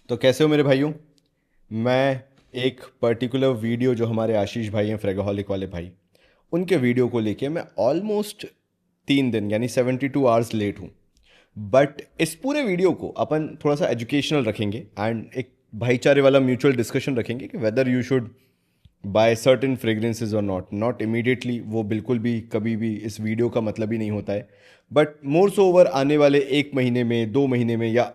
तो कैसे हो मेरे भाइयों। मैं एक पर्टिकुलर वीडियो जो हमारे आशीष भाई हैं, फ्रेगोहलिक वाले भाई, उनके वीडियो को लेके मैं ऑलमोस्ट 3 दिन यानी 72 आवर्स लेट हूँ। बट इस पूरे वीडियो को अपन थोड़ा सा एजुकेशनल रखेंगे एंड एक भाईचारे वाला म्यूचुअल डिस्कशन रखेंगे कि whether you should by certain fragrances और नॉट इमीडिएटली। वो बिल्कुल भी कभी भी इस वीडियो का मतलब ही नहीं होता है। बट मोर सो ओवर आने वाले 1 महीने में, 2 महीने में, या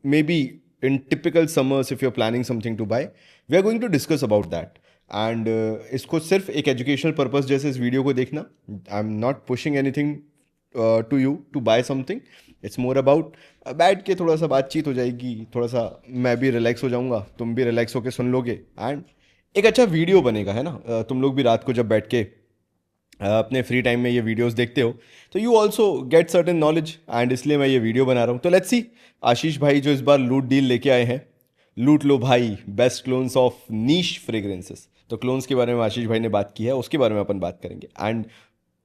maybe in typical summers if you're planning something to buy, we are going to discuss about that. And इसको सिर्फ एक एजुकेशनल पर्पस जैसे इस वीडियो को देखना। I am not pushing anything to you to buy something. It's more about बैठ के थोड़ा सा बातचीत हो जाएगी, थोड़ा सा मैं भी रिलैक्स हो जाऊंगा, तुम भी रिलैक्स होके सुन लोगे एंड एक अच्छा वीडियो बनेगा, है ना। तुम लोग भी रात को जब बैठ के अपने फ्री टाइम में ये वीडियोस देखते हो तो you also get certain knowledge, and इसलिए मैं ये वीडियो बना रहा हूँ। तो लेट्स सी आशीष भाई जो इस बार लूट डील लेके आए हैं। लूट लो भाई, best clones of niche fragrances. तो क्लोन्स के बारे में आशीष भाई ने बात की है, उसके बारे में अपन बात करेंगे। एंड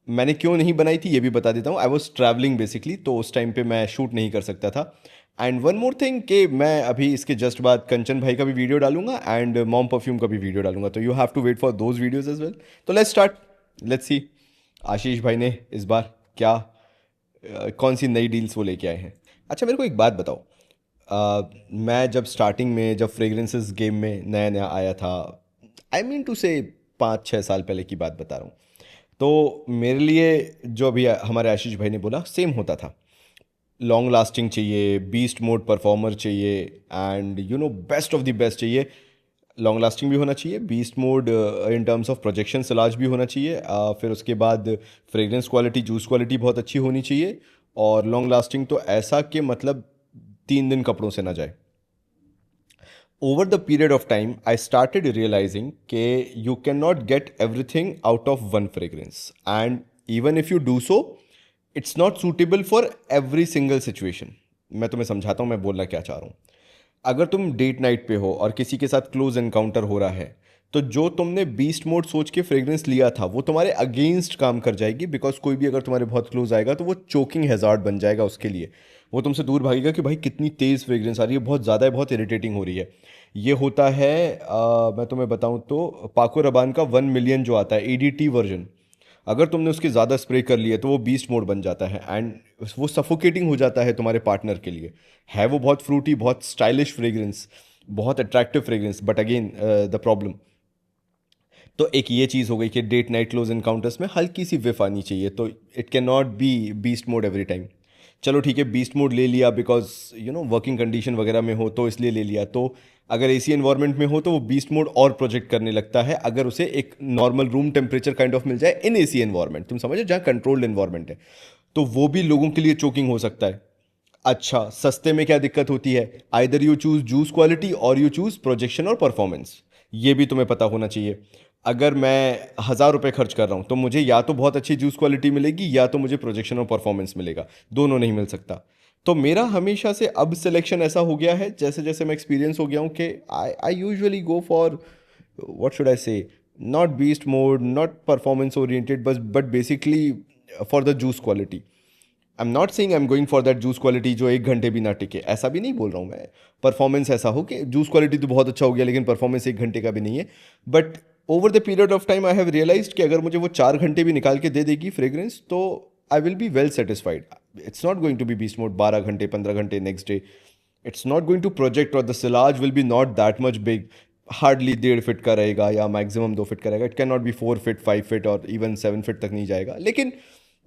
मैंने क्यों नहीं बनाई थी ये भी बता देता हूँ। आई वॉज ट्रैवलिंग बेसिकली, तो उस टाइम पे मैं शूट नहीं कर सकता था। एंड वन मोर थिंग कि मैं अभी इसके जस्ट बाद कंचन भाई का भी वीडियो डालूंगा एंड मॉम परफ्यूम का भी वीडियो डालूंगा, तो you have to wait for those videos as well. तो let's start, let's see Ashish भाई ने इस बार क्या कौन सी नई डील्स वो लेके आए हैं। अच्छा मेरे को एक बात बताओ, मैं जब स्टार्टिंग में जब फ्रेग्रेंसेस गेम में नया नया आया था, आई मीन टू से 5-6 साल पहले की बात बता रहा हूँ, तो मेरे लिए जो अभी हमारे आशीष भाई ने बोला सेम होता था। लॉन्ग लास्टिंग चाहिए, बीस्ट मोड परफॉर्मर चाहिए, and you know best of the best चाहिए। लॉन्ग लास्टिंग भी होना चाहिए, beast mode in terms of projection sillage भी होना चाहिए, फिर उसके बाद फ्रेग्रेंस क्वालिटी, जूस क्वालिटी बहुत अच्छी होनी चाहिए, और लॉन्ग लास्टिंग तो ऐसा कि मतलब 3 दिन कपड़ों से ना जाए। Over the period of time I started realising कि you can not get everything out of one fragrance, and even if you do so it's not suitable for every single situation. मैं तुम्हें समझाता हूँ मैं बोलना क्या चाह रहा हूँ। अगर तुम डेट नाइट पे हो और किसी के साथ क्लोज एनकाउंटर हो रहा है, तो जो तुमने बीस्ट मोड सोच के फ्रेग्रेंस लिया था वो तुम्हारे अगेंस्ट काम कर जाएगी, बिकॉज कोई भी अगर तुम्हारे बहुत क्लोज आएगा तो वो चोकिंग हैजार्ड बन जाएगा उसके लिए। वो तुमसे दूर भागेगा कि भाई कितनी तेज़ फ्रेग्रेंस आ रही है, बहुत ज़्यादा है, बहुत इरिटेटिंग हो रही है। ये होता है मैं तुम्हें बताऊं तो पाको रबान का 1 मिलियन जो आता है EDT वर्जन, अगर तुमने उसके ज़्यादा स्प्रे कर लिया तो वो बीस्ट मोड बन जाता है एंड वो सफोकेटिंग हो जाता है तुम्हारे पार्टनर के लिए। है वो बहुत फ्रूटी, बहुत स्टाइलिश फ्रेग्रेंस, बहुत attractive fragrance, but again the problem. तो एक ये चीज़ हो गई कि डेट नाइट क्लोज इनकाउंटर्स में हल्की सी विफ आनी चाहिए, तो it can not B beast mode every time. चलो ठीक है, बीस्ट मोड ले लिया because you know working condition वगैरह में हो तो इसलिए ले लिया। तो अगर एसी एनवायरनमेंट में हो तो वो बीस्ट मोड और प्रोजेक्ट करने लगता है, अगर उसे एक normal room temperature kind of मिल जाए इन एसी एनवायरनमेंट, तुम समझो जहाँ कंट्रोल्ड एनवायरनमेंट है, तो वो भी लोगों के लिए चोकिंग हो सकता है। अच्छा सस्ते में क्या दिक्कत होती है, either you choose juice quality और यू चूज प्रोजेक्शन और परफॉर्मेंस। ये भी तुम्हें पता होना चाहिए। अगर मैं 1,000 रुपये खर्च कर रहा हूँ तो मुझे या तो बहुत अच्छी जूस क्वालिटी मिलेगी या तो मुझे प्रोजेक्शन और परफॉर्मेंस मिलेगा, दोनों नहीं मिल सकता। तो मेरा हमेशा से अब सिलेक्शन ऐसा हो गया है, जैसे जैसे मैं एक्सपीरियंस हो गया हूँ कि I usually go for what should I say, not beast mode, not performance oriented, but basically for the juice quality. I am not saying I am going for that juice quality जो 1 घंटे भी ना टिके, ऐसा भी नहीं बोल रहा हूँ मैं। परफॉर्मेंस ऐसा हो कि जूस क्वालिटी तो बहुत अच्छा हो गया लेकिन परफॉर्मेंस 1 घंटे का भी नहीं है। But over the period of time I have realized कि अगर मुझे वो 4 घंटे भी निकाल के दे देगी फ्रेग्रेंस तो I will be well satisfied. It's not going to be beast mode 12 घंटे 15 घंटे next day. It's not going to project और the sillage will be not that much big. Hardly 1.5 feet का रहेगा या मैक्सिमम 2 फीट का रहेगा। It can not be 4 feet 5 feet और even 7 feet तक नहीं जाएगा। लेकिन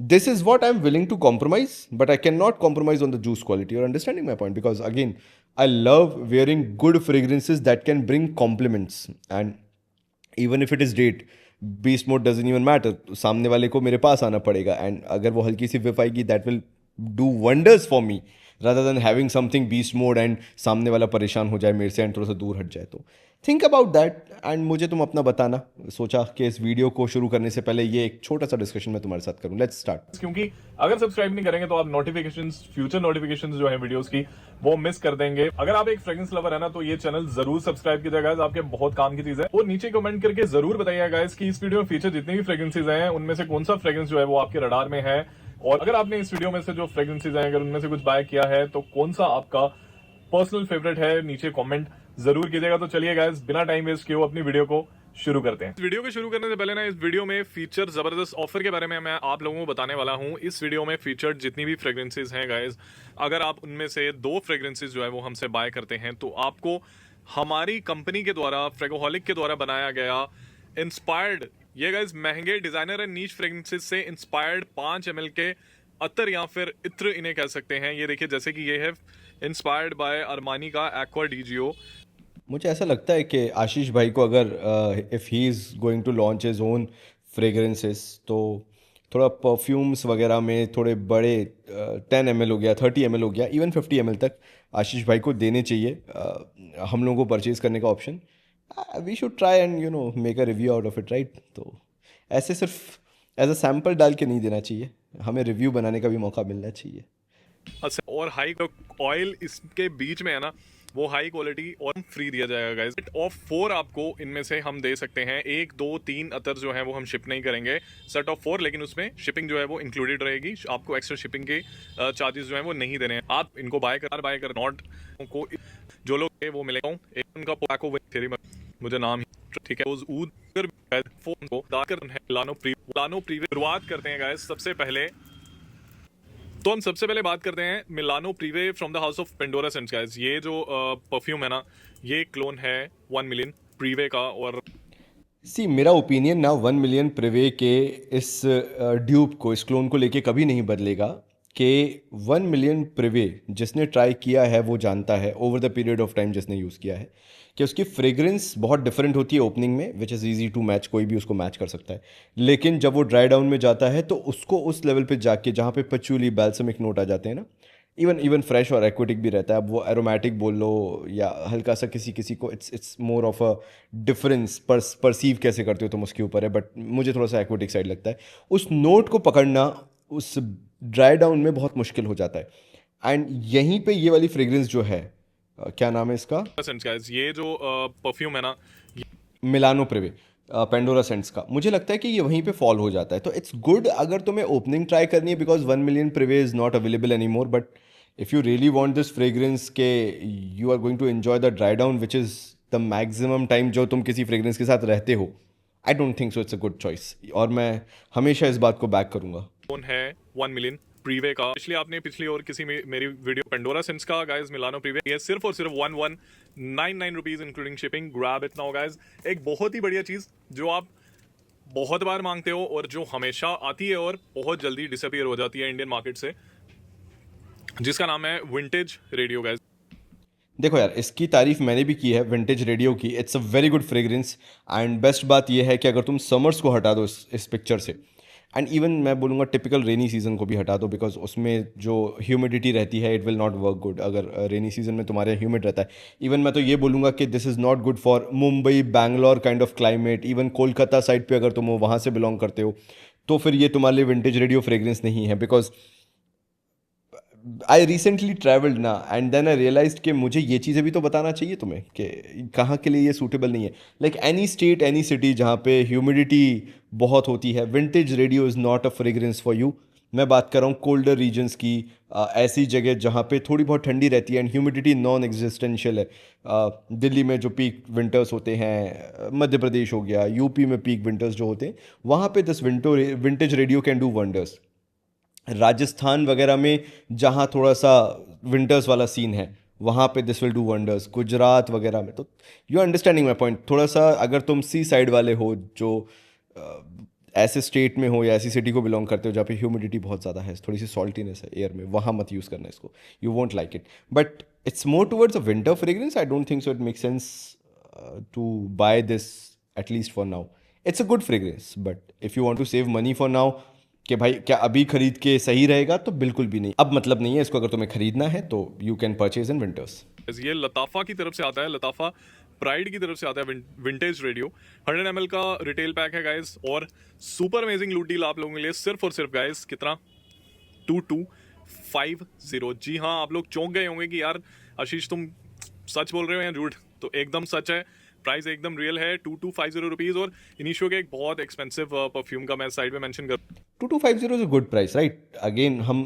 this is what I'm willing to compromise, but I cannot compromise on the juice quality. You're understanding my point? Because again, I love wearing good fragrances that can bring compliments, and even if it is date, beast mode doesn't even matter. सामने वाले को मेरे पास आना पड़ेगा, and अगर वो हल्की सी whiff आएगी, that will do wonders for me, rather than having something beast mode and सामने वाला परेशान हो जाए मेरे से and थोड़ा सा दूर हट जाए। तो थिंक अबाउट दैट एंड मुझे तुम अपना बताना। सोचा कि इस वीडियो को शुरू करने से पहले ये एक छोटा सा डिस्कशन मैं तुम्हारे साथ करूं। Let's start. क्योंकि अगर सब्सक्राइब नहीं करेंगे तो आप नोटिफिकेशंस, फ्यूचर नोटिफिकेशंस जो है वीडियोस की, वो मिस कर देंगे। अगर आप एक फ्रेग्रेंस लवर है ना तो ये चैनल जरूर सब्सक्राइब कीजिएगा गाइस, आपके बहुत काम की चीज है। और नीचे कमेंट करके जरूर बताइएगा गाइस कि इस वीडियो में फीचर जितने भी फ्रेग्रेंसेज हैं उनमें से कौन सा फ्रेग्रेंस जो है वो आपके रडार में है, और अगर आपने इस वीडियो में से जो फ्रेग्रेंसेज हैं अगर उनमें से कुछ बाय किया है तो कौन सा आपका पर्सनल फेवरेट है, नीचे कमेंट जरूर कीजिएगा। तो चलिए गाइस, बिना टाइम वेस्ट किए अपनी वीडियो को शुरू करते हैं। वीडियो को शुरू करने से पहले ना, इस वीडियो में फीचर जबरदस्त ऑफर के बारे में मैं आप लोगों को बताने वाला हूं। इस वीडियो में फीचर्ड जितनी भी फ्रेग्रेंसेज हैं गाइस, अगर आप उनमें से 2 फ्रेग्रेंसेज जो है वो हमसे बाय करते हैं तो आपको हमारी कंपनी के द्वारा, फ्रेगोहॉलिक के द्वारा बनाया गया इंस्पायर्ड, ये गाइस महंगे डिजाइनर एंड नीच फ्रेग्रेंसेज से इंस्पायर्ड 5 ml के अतर या फिर इत्र इन्हें कह सकते हैं। ये देखिए, जैसे कि ये है इंस्पायर्ड बाय अरमानी का एक्वा डीजीओ। मुझे ऐसा लगता है कि आशीष भाई को अगर if he is going to launch his own fragrances तो थोड़ा परफ्यूम्स वगैरह में थोड़े बड़े 10 ml हो गया, 30 ml हो गया, इवन 50 ml तक आशीष भाई को देने चाहिए हम लोगों को परचेज़ करने का option. We should try and make a review out of it, right? तो ऐसे सिर्फ एज अ सैम्पल डाल के नहीं देना चाहिए, हमें रिव्यू बनाने का भी मौका मिलना चाहिए। अच्छा, और हाई ऑयल इसके बीच में है ना, वो हाई क्वालिटी और फ्री दिया जाएगा गाइस। सेट ऑफ 4 आपको इनमें से हम दे सकते हैं। 1 2 3 अतर जो है वो हम शिप नहीं करेंगे, सेट ऑफ 4, लेकिन उसमें शिपिंग जो है वो इंक्लूडेड रहेगी। आपको एक्स्ट्रा शिपिंग के चार्जेस जो है वो नहीं देने हैं। आप इनको बाय कर नॉट को जो लोग है वो मिलेगा। एक उनका पोको थेरी, मुझे नाम ही ठीक है, उस ऊद फोन को दाकर है लानो प्री शुरुआत करते हैं गाइस। सबसे पहले तो हम सबसे पहले बात करते हैं Milano prive from the house of Pandora scents guys. ये जो परफ्यूम है ना, ये क्लोन है 1 मिलियन प्रीवे का। और सी मेरा ओपिनियन ना 1 मिलियन प्रिवे के इस ड्यूब को, इस क्लोन को लेके कभी नहीं बदलेगा कि 1 मिलियन प्रिवे जिसने ट्राई किया है वो जानता है, over the period of time जिसने यूज़ किया है, कि उसकी फ्रेग्रेंस बहुत डिफरेंट होती है ओपनिंग में, which is easy to match, कोई भी उसको मैच कर सकता है। लेकिन जब वो ड्राई डाउन में जाता है तो उसको उस लेवल पे जाके जहाँ पे पचूली बैल्समिक नोट आ जाते हैं ना, इवन फ्रेश और एक्वेटिक भी रहता है, अब वो एरोमेटिक बोल लो या हल्का सा किसी किसी को, it's more of a difference, perceive कैसे करते हो तुम उसके ऊपर है, बट मुझे थोड़ा सा एक्वेटिक साइड लगता है। उस नोट को पकड़ना उस ड्राई डाउन में बहुत मुश्किल हो जाता है। एंड यहीं पे ये वाली फ्रेग्रेंस जो है, क्या नाम है इसका, गाइस ये जो परफ्यूम है ना, मिलानो प्रिवे, पेंडोरा सेंट्स का, मुझे लगता है कि ये वहीं पे फॉल हो जाता है। तो इट्स गुड अगर तुम्हें ओपनिंग ट्राई करनी है, because 1 million prive is not available any more, but if you really want this fragrance के you are going to enjoy the dry down which is the maximum time जो तुम किसी fragrance के साथ रहते हो, I don't think so it's a good choice, और मैं हमेशा इस बात को बैक करूंगा। कौन है 1 मिलियन प्रीवे का। पिछली और किसी मेरी वीडियो पेंडोरा सेंस का गाइस, मिलानो प्रीवे, ये सिर्फ और सिर्फ 1199 rupees including shipping. Grab it now guys. एक बहुत ही बढ़िया चीज जो आप बहुत बार मांगते हो और जो हमेशा आती है और बहुत जल्दी डिसअपीयर हो जाती है इंडियन मार्केट से, जिसका नाम है विंटेज रेडियो गाइस। देखो यार, इसकी तारीफ मैंने भी की है, विंटेज रेडियो की, it's a very good fragrance. And best बात यह है कि अगर तुम समर्स को हटा दो इस पिक्चर से, एंड इवन मैं बोलूँगा टिपिकल रेनी सीजन को भी हटा दो, बिकॉज उसमें जो ह्यूमिडिटी रहती है it will not work good अगर रेनी सीजन में तुम्हारे ह्यूमिड रहता है। इवन मैं तो ये बोलूँगा कि this is not good for Mumbai Bangalore kind of climate, even Kolkata side पे अगर तुम वहाँ से बिलोंग करते हो तो फिर ये तुम्हारे लिए विंटेज रेडियो फ्रेग्रेंस नहीं है। बिकॉज आई रिसेंटली ट्रैवल्ड ना, एंड देन आई रियलाइज कि मुझे ये चीज़ें भी तो बताना चाहिए तुम्हें कि कहाँ के लिए ये सूटेबल नहीं है। Like any state, any city जहाँ पे ह्यूमिडिटी बहुत होती है, vintage radio is not a fragrance for you. मैं बात कर रहा हूँ कोल्डर रीजन्स की, ऐसी जगह जहाँ पे थोड़ी बहुत ठंडी रहती है एंड ह्यूमिडिटी नॉन एग्जिस्टेंशियल है। दिल्ली में जो पीक विंटर्स होते हैं, मध्य प्रदेश हो गया, यूपी में पीक विंटर्स जो होते हैं, वहाँ पे this vintage radio can do wonders. Rajasthan वगैरह में जहाँ थोड़ा सा विंटर्स वाला सीन है, वहाँ पे this will do wonders. Gujarat वगैरह में तो यू अंडरस्टैंडिंग माई पॉइंट, थोड़ा सा अगर तुम सी साइड वाले हो, जो ऐसे स्टेट में हो या ऐसी सिटी को बिलोंग करते हो जहाँ पे ह्यूमिडिटी बहुत ज़्यादा है, थोड़ी सी सॉल्टीनेस है एयर में, वहाँ मत यूज़ करना इसको, you won't like it. But it's more towards a winter fragrance, I don't think so it make sense to buy this at least for now. It's a good fragrance, but if you want to save money for now कि भाई क्या अभी खरीद के सही रहेगा, तो बिल्कुल भी नहीं, अब मतलब नहीं है इसको। अगर तुम्हें खरीदना है तो you can purchase in winters. ये लताफा की तरफ से आता है, लताफा प्राइड की तरफ से आता है विंटेज रेडियो। 100 ml का रिटेल पैक है गाइस, और सुपर अमेजिंग लूट डील आप लोगों के लिए सिर्फ और सिर्फ गाइस कितना, 2250। जी हाँ, आप लोग चौंक गए होंगे कि यार आशीष तुम सच बोल रहे हो या झूठ, तो एकदम सच है। प्राइस एकदम रियल है, 2250 रुपीज। और इनिशियो के एक बहुत एक्सपेंसिव परफ्यूम का मैं साइड में मेंशन कर 2250 is a good price, right? Again हम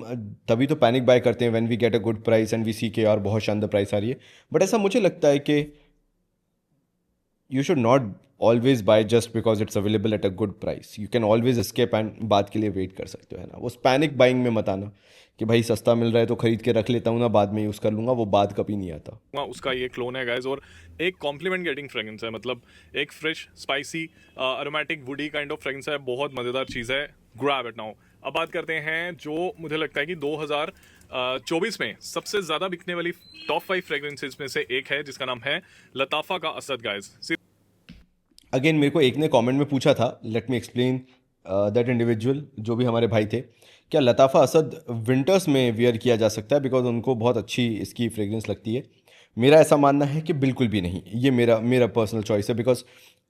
तभी तो पैनिक बाय करते हैं when we get a good price and we see के यार बहुत शानदार प्राइस आ रही है। बट ऐसा मुझे लगता है कि you should not always by just because it's available at a good price. You can always escape and बाद के लिए वेट कर सकते हो, है ना? वो पैनिक बाइंग में मत आना कि भाई सस्ता मिल रहा है तो खरीद के रख लेता हूँ ना, बाद में यूज़ कर लूंगा, वो बाद कभी नहीं आता। उसका ये क्लोन है गाइस, और एक कॉम्प्लीमेंट गेटिंग फ्रेग्रेंस है, मतलब एक fresh spicy aromatic woody kind of fragrance है, बहुत मजेदार चीज़ है। Grab it now. अब बात करते हैं जो मुझे लगता है कि 2024 में सबसे ज्यादा बिकने वाली टॉप 5 फ्रेग्रेंसेस में से एक है, जिसका नाम है लताफा का असद गाइस। अगेन मेरे को एक ने कमेंट में पूछा था, let me explain that individual, जो भी हमारे भाई थे, क्या लताफ़ा असद विंटर्स में वियर किया जा सकता है बिकॉज उनको बहुत अच्छी इसकी फ्रेग्रेंस लगती है? मेरा ऐसा मानना है कि बिल्कुल भी नहीं। ये मेरा मेरा पर्सनल चॉइस है बिकॉज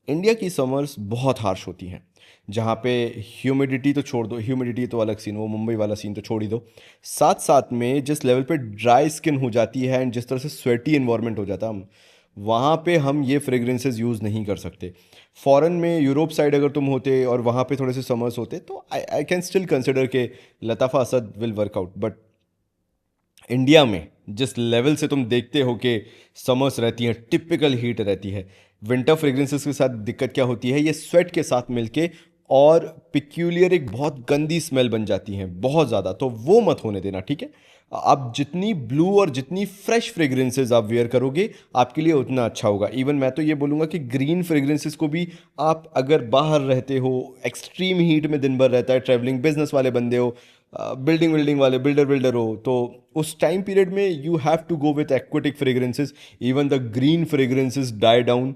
इंडिया की समर्स बहुत हार्श होती हैं, जहाँ पे ह्यूमिडिटी तो छोड़ दो, ह्यूमिडिटी तो अलग सीन, वो मुंबई वाला सीन तो छोड़ ही दो। साथ साथ में जिस लेवल पे ड्राई स्किन हो जाती है एंड जिस तरह से स्वेटी इन्वायरमेंट हो जाता है, हम वहाँ पे हम ये फ्रेग्रेंसेस यूज़ नहीं कर सकते। फॉरेन में यूरोप साइड अगर तुम होते और वहाँ पे थोड़े से समर्स होते तो आई कैन स्टिल कंसिडर के Lattafa Asad will work out. But India में जिस लेवल से तुम देखते हो कि समर्स रहती हैं, टिपिकल हीट रहती है, विंटर फ्रेग्रेंसेस के साथ दिक्कत क्या होती है, ये स्वेट के साथ मिलके और पिक्यूलियर एक बहुत गंदी स्मेल बन जाती हैं बहुत ज़्यादा, तो वो मत होने देना, ठीक है? आप जितनी ब्लू और जितनी फ्रेश फ्रेग्रेंसेस आप वेयर करोगे आपके लिए उतना अच्छा होगा। इवन मैं तो ये बोलूँगा कि ग्रीन फ्रेग्रेंसेस को भी आप अगर बाहर रहते हो, एक्सट्रीम हीट में दिन भर रहता है, ट्रैवलिंग बिजनेस वाले बंदे हो, बिल्डिंग बिल्डिंग वाले बिल्डर हो, तो उस टाइम पीरियड में you have to go with aquatic fragrances. Even the green fragrances die down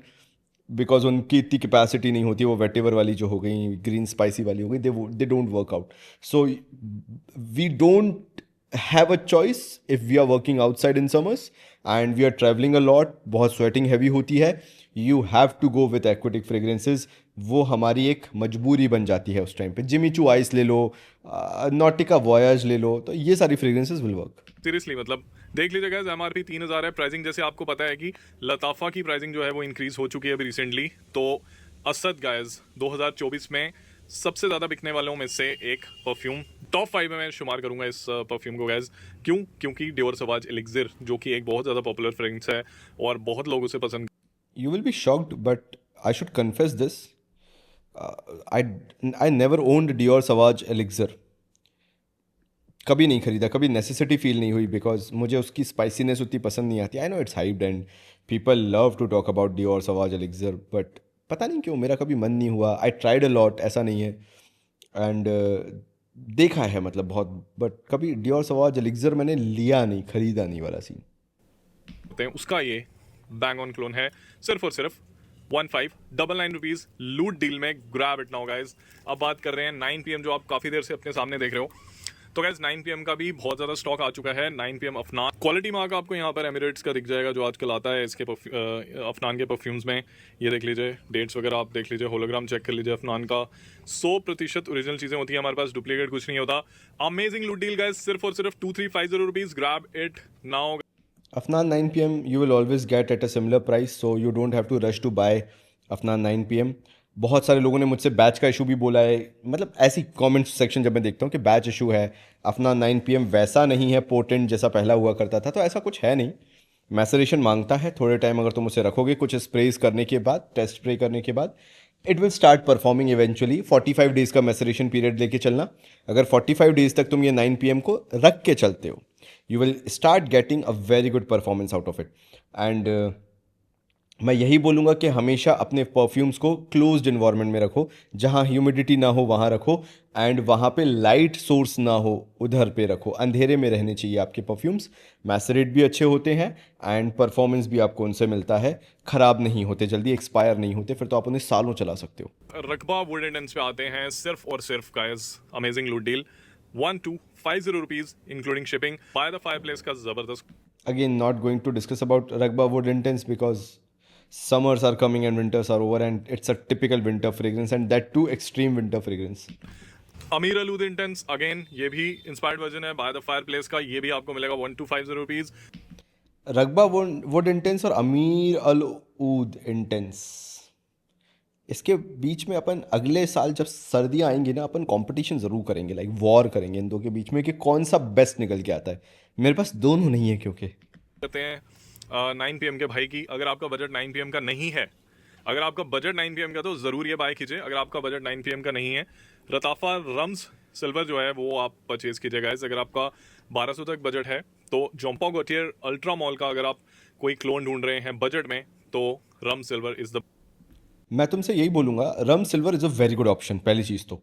because उनकी इतनी कैपेसिटी नहीं होती, वो वेटेवर वाली जो हो गई, ग्रीन स्पाइसी वाली हो गई, they don't work out. So we don't have a choice if we are working outside in summers and we are travelling a lot, बहुत स्वेटिंग हैवी होती है, you have to go with aquatic fragrances. वो हमारी एक मजबूरी बन जाती है उस टाइम पे। जिमी चू आइस ले लो, नॉटिका वॉयाज ले लो, तो ये सारी फ्रेग्रेंसेज विल वर्क। सीरियसली, मतलब देख लीजिएगा, एमआरपी 3000 है। प्राइसिंग जैसे आपको पता है कि लताफा की प्राइसिंग जो है वो इंक्रीज हो चुकी है अभी रिसेंटली। तो असद गाइस 2024 में सबसे ज्यादा बिकने वालों में से एक परफ्यूम, टॉप 5 में मैं शुमार करूंगा इस परफ्यूम को गाइस। क्योंकि डियोर सवाज एलिक्सिर, जो कि एक बहुत ज्यादा पॉपुलर फ्रेग्रेंस है और बहुत लोग उसे पसंद। You will be shocked, but I should confess this. I I never owned Dior Sauvage Elixir. कभी नहीं खरीदा, कभी नेसेसिटी फील नहीं हुई बिकॉज मुझे उसकी स्पाइसीनेस उतनी पसंद नहीं आती। I know it's hyped and people love to talk about Dior Sauvage Elixir, but पता नहीं क्यों मेरा कभी मन नहीं हुआ। आई ट्राइड अ लॉट, ऐसा नहीं है, एंड देखा है मतलब बहुत, बट कभी Dior Sauvage Elixir मैंने लिया नहीं, खरीदा नहीं वाला सीन। हैं उसका ये बैंग ऑन क्लोन है, सिर्फ और सिर्फ 1599 रुपीज लूट डील में। Grab it now guys. अब बात कर रहे हैं 9 PM, जो आप काफी देर से अपने सामने देख रहे हो। तो गाइस 9 PM का भी बहुत ज्यादा स्टॉक आ चुका है। 9 PM अफनान क्वालिटी मार्क आपको यहाँ पर एमिरेट्स का दिख जाएगा, जो आजकल आता है इसके अफनान के परफ्यूम्स में। ये देख लीजिए, डेट्स वगैरह आप देख लीजिए, होलोग्राम चेक कर लीजिए। अफनान का 100% ओरिजिनल चीजें होती है हमारे पास, डुप्लीकेट कुछ नहीं होता। अमेजिंग लूट डील गाइस, सिर्फ और सिर्फ 2350 rupees. Grab it now. Afnan 9 PM you will always get at a similar price, so you don't have to rush to buy Afnan 9 PM. बहुत सारे लोगों ने मुझसे बैच का इशू भी बोला है, मतलब ऐसी कमेंट सेक्शन जब मैं देखता हूँ कि बैच इशू है, Afnan 9 PM वैसा नहीं है पोटेंट जैसा पहला हुआ करता था, तो ऐसा कुछ है नहीं। मैसरेशन मांगता है थोड़े टाइम, अगर तुम उसे रखोगे कुछ स्प्रेज करने के बाद, टेस्ट स्प्रे करने के बाद, it will start performing eventually. 45 days का मैसरेशन पीरियड लेके चलना। अगर 45 डेज़ तक तुम ये 9 PM को रख के चलते हो, you will start getting a very good performance out of it. And मैं यही बोलूँगा कि हमेशा अपने परफ्यूम्स को क्लोज्ड इन्वायरमेंट में रखो, जहाँ ह्यूमिडिटी ना हो वहाँ रखो, एंड वहाँ पे लाइट सोर्स ना हो उधर पे रखो। अंधेरे में रहने चाहिए आपके परफ्यूम्स। मैसरेट भी अच्छे होते हैं एंड परफॉर्मेंस भी आपको उनसे मिलता है, ख़राब नहीं होते, जल्दी एक्सपायर नहीं होते, फिर तो आप उन्हें सालों चला सकते हो। रकबा वुड इंटेंस पे आते हैं, सिर्फ और सिर्फ गाइस अमेजिंग लूट deal 1250 rupees including shipping. By the fireplace का जबरदस्त। Again, not going to discuss about Ragba Wood Intense because summers are coming and winters are over, and it's a typical winter fragrance, and that too extreme winter fragrance. अमीर अलूद intense, again ये भी inspired version है by the fireplace का। ये भी आपको मिलेगा 1250 rupees. रगबा would intense और अमीर अल ऊद इंटेंस। इसके बीच में अपन अगले साल जब सर्दियाँ आएंगी ना, अपन कंपटीशन ज़रूर करेंगे, लाइक वॉर करेंगे इन दो के बीच में कि कौन सा बेस्ट निकल के आता है। मेरे पास दोनों नहीं है क्योंकि करते हैं 9 PM के भाई की। अगर आपका बजट 9 PM का नहीं है, अगर आपका बजट 9 PM का, तो ज़रूर ये बाय कीजिए। अगर आपका बजट 9 PM का नहीं है, रताफा रम्स सिल्वर जो है वो आप परचेज कीजिए गाइस। अगर आपका 1200 तक बजट है तो जोम्पा गोटियर अल्ट्रा मॉल का अगर आप कोई क्लोन ढूंढ रहे हैं बजट में, तो रम सिल्वर इज द। मैं तुमसे यही बोलूँगा, rum silver is a very good option. पहली चीज़ तो